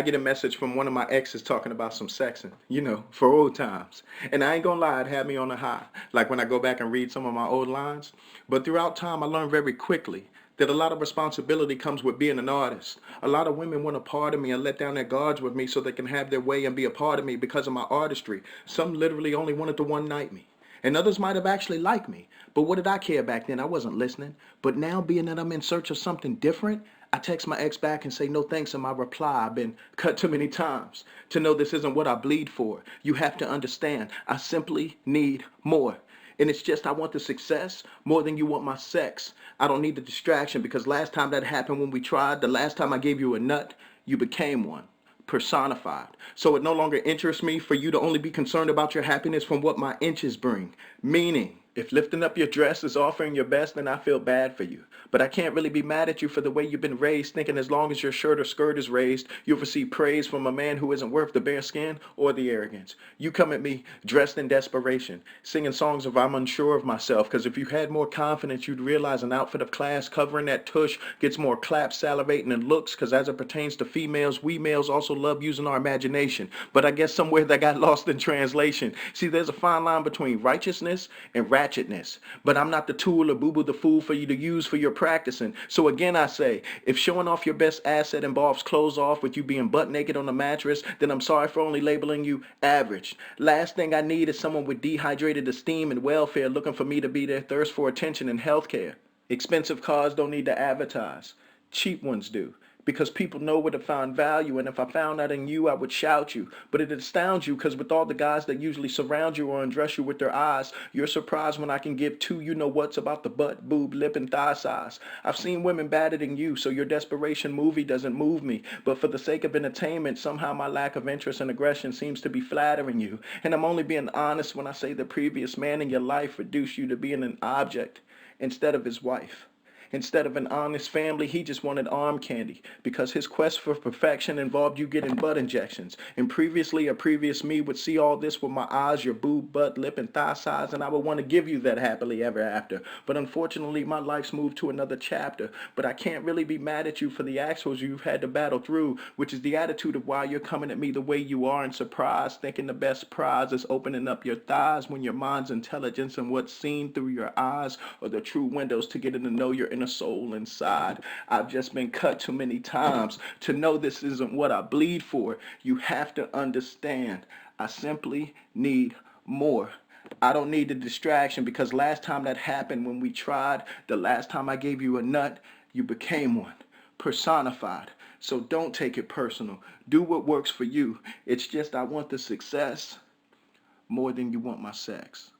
I get a message from one of my exes talking about some sexing, for old times. And I ain't gonna lie, it had me on a high, like when I go back and read some of my old lines. But throughout time, I learned very quickly that a lot of responsibility comes with being an artist. A lot of women want a part of me and let down their guards with me so they can have their way and be a part of me because of my artistry. Some literally only wanted to one night me. And others might have actually liked me. But what did I care back then? I wasn't listening. But now, being that I'm in search of something different, I text my ex back and say no thanks in my reply. I've been cut too many times to know this isn't what I bleed for. You have to understand, I simply need more. And it's just I want the success more than you want my sex. I don't need the distraction because last time that happened when we tried, the last time I gave you a nut, you became one. Personified. So it no longer interests me for you to only be concerned about your happiness from what my inches bring. Meaning, if lifting up your dress is offering your best, then I feel bad for you. But I can't really be mad at you for the way you've been raised, thinking as long as your shirt or skirt is raised, you'll receive praise from a man who isn't worth the bare skin or the arrogance. You come at me dressed in desperation, singing songs of I'm unsure of myself, because if you had more confidence, you'd realize an outfit of class covering that tush gets more claps, salivating, and looks, because as it pertains to females, we males also love using our imagination. But I guess somewhere that got lost in translation. See, there's a fine line between righteousness and ratchetness. But I'm not the tool or boo-boo the fool for you to use for your practicing. So again, I say, if showing off your best asset involves clothes off with you being butt naked on the mattress, then I'm sorry for only labeling you average. Last thing I need is someone with dehydrated esteem and welfare looking for me to be their thirst for attention and healthcare. Expensive cars don't need to advertise. Cheap ones do. Because people know where to find value, and if I found that in you, I would shout you. But it astounds you because with all the guys that usually surround you or undress you with their eyes, you're surprised when I can give two you-know-whats about the butt, boob, lip, and thigh size. I've seen women badder than you, so your desperation movie doesn't move me. But for the sake of entertainment, somehow my lack of interest and aggression seems to be flattering you. And I'm only being honest when I say the previous man in your life reduced you to being an object instead of his wife. Instead of an honest family, he just wanted arm candy because his quest for perfection involved you getting butt injections. And previously, a previous me would see all this with my eyes, your boob, butt, lip, and thigh size, and I would want to give you that happily ever after. But unfortunately, my life's moved to another chapter. But I can't really be mad at you for the axles you've had to battle through, which is the attitude of why you're coming at me the way you are and surprised, thinking the best prize is opening up your thighs when your mind's intelligence and what's seen through your eyes are the true windows to getting to know your inner soul inside. I've just been cut too many times to know this isn't what I bleed for. You have to understand, I simply need more. I don't need the distraction because last time that happened when we tried, the last time I gave you a nut, you became one. Personified. So don't take it personal. Do what works for you. It's just I want the success more than you want my sex.